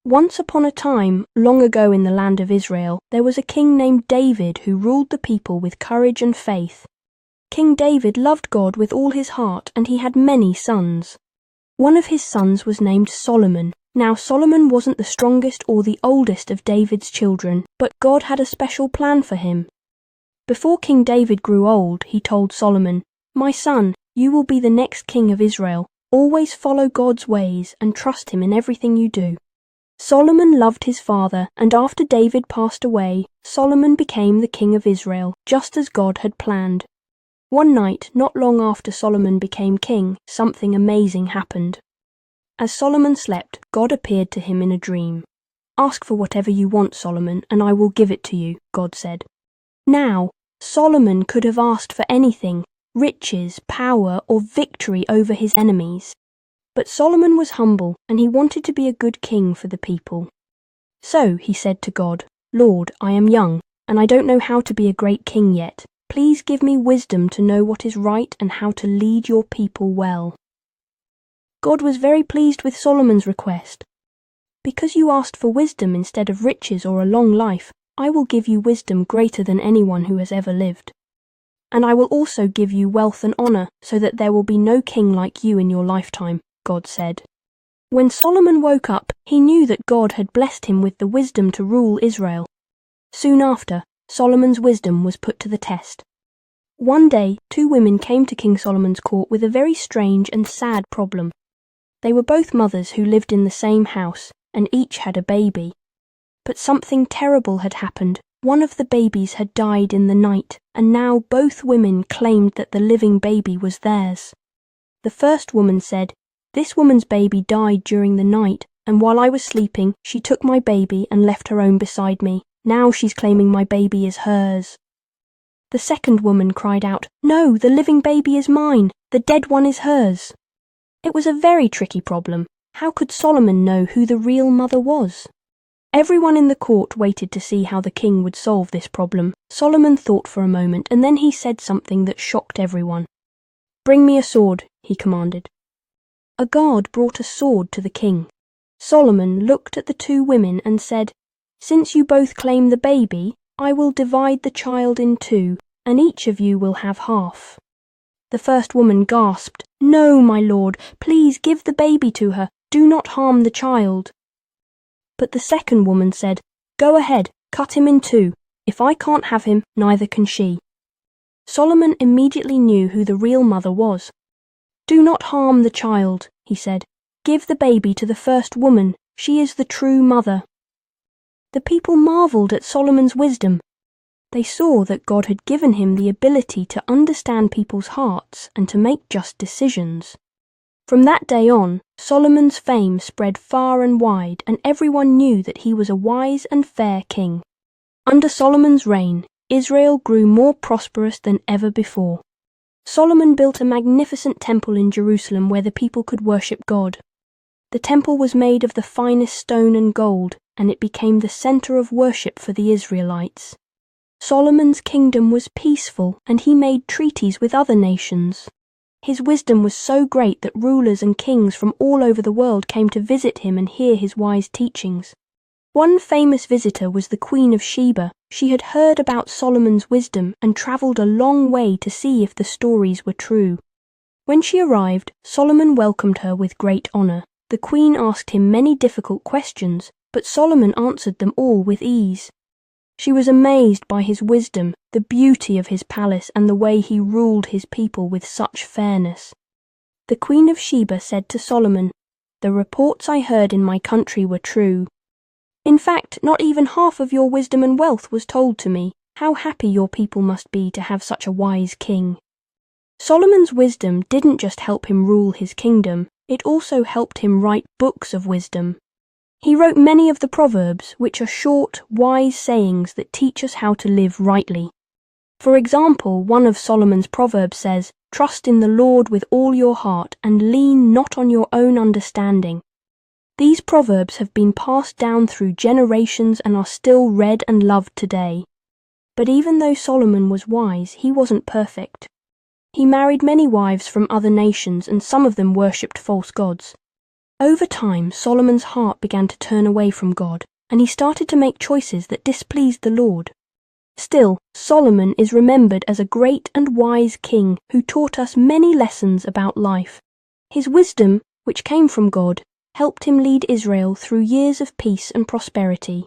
Once upon a time, long ago in the land of Israel, there was a king named David who ruled the people with courage and faith. King David loved God with all his heart, and he had many sons. One of his sons was named Solomon. Now Solomon wasn't the strongest or the oldest of David's children, but God had a special plan for him. Before King David grew old, he told Solomon, "My son, you will be the next king of Israel. Always follow God's ways and trust him in everything you do." Solomon loved his father, and after David passed away, Solomon became the king of Israel, just as God had planned. One night, not long after Solomon became king, something amazing happened. As Solomon slept, God appeared to him in a dream. "Ask for whatever you want, Solomon, and I will give it to you," God said. Now, Solomon could have asked for anything, riches, power, or victory over his enemies. But Solomon was humble, and he wanted to be a good king for the people. So he said to God, "Lord, I am young, and I don't know how to be a great king yet. Please give me wisdom to know what is right and how to lead your people well." God was very pleased with Solomon's request. "Because you asked for wisdom instead of riches or a long life, I will give you wisdom greater than anyone who has ever lived. And I will also give you wealth and honor, so that there will be no king like you in your lifetime," God said. When Solomon woke up, he knew that God had blessed him with the wisdom to rule Israel. Soon after, Solomon's wisdom was put to the test. One day, two women came to King Solomon's court with a very strange and sad problem. They were both mothers who lived in the same house, and each had a baby. But something terrible had happened. One of the babies had died in the night, and now both women claimed that the living baby was theirs. The first woman said, "This woman's baby died during the night, and while I was sleeping, she took my baby and left her own beside me. Now she's claiming my baby is hers." The second woman cried out, "No, the living baby is mine. The dead one is hers." It was a very tricky problem. How could Solomon know who the real mother was? Everyone in the court waited to see how the king would solve this problem. Solomon thought for a moment, and then he said something that shocked everyone. "Bring me a sword," he commanded. A guard brought a sword to the king. Solomon looked at the two women and said, "Since you both claim the baby, I will divide the child in two, and each of you will have half." The first woman gasped, "No, my lord, please give the baby to her. Do not harm the child." But the second woman said, "Go ahead, cut him in two. If I can't have him, neither can she." Solomon immediately knew who the real mother was. "Do not harm the child," he said. "Give the baby to the first woman. She is the true mother." The people marveled at Solomon's wisdom. They saw that God had given him the ability to understand people's hearts and to make just decisions. From that day on, Solomon's fame spread far and wide, and everyone knew that he was a wise and fair king. Under Solomon's reign, Israel grew more prosperous than ever before. Solomon built a magnificent temple in Jerusalem where the people could worship God. The temple was made of the finest stone and gold, and it became the center of worship for the Israelites. Solomon's kingdom was peaceful, and he made treaties with other nations. His wisdom was so great that rulers and kings from all over the world came to visit him and hear his wise teachings. One famous visitor was the Queen of Sheba. She had heard about Solomon's wisdom and travelled a long way to see if the stories were true. When she arrived, Solomon welcomed her with great honour. The Queen asked him many difficult questions, but Solomon answered them all with ease. She was amazed by his wisdom, the beauty of his palace, and the way he ruled his people with such fairness. The Queen of Sheba said to Solomon, "The reports I heard in my country were true. In fact, not even half of your wisdom and wealth was told to me. How happy your people must be to have such a wise king." Solomon's wisdom didn't just help him rule his kingdom, it also helped him write books of wisdom. He wrote many of the Proverbs, which are short, wise sayings that teach us how to live rightly. For example, one of Solomon's Proverbs says, "Trust in the Lord with all your heart, and lean not on your own understanding." These proverbs have been passed down through generations and are still read and loved today. But even though Solomon was wise, he wasn't perfect. He married many wives from other nations, and some of them worshipped false gods. Over time, Solomon's heart began to turn away from God, and he started to make choices that displeased the Lord. Still, Solomon is remembered as a great and wise king who taught us many lessons about life. His wisdom, which came from God, helped him lead Israel through years of peace and prosperity.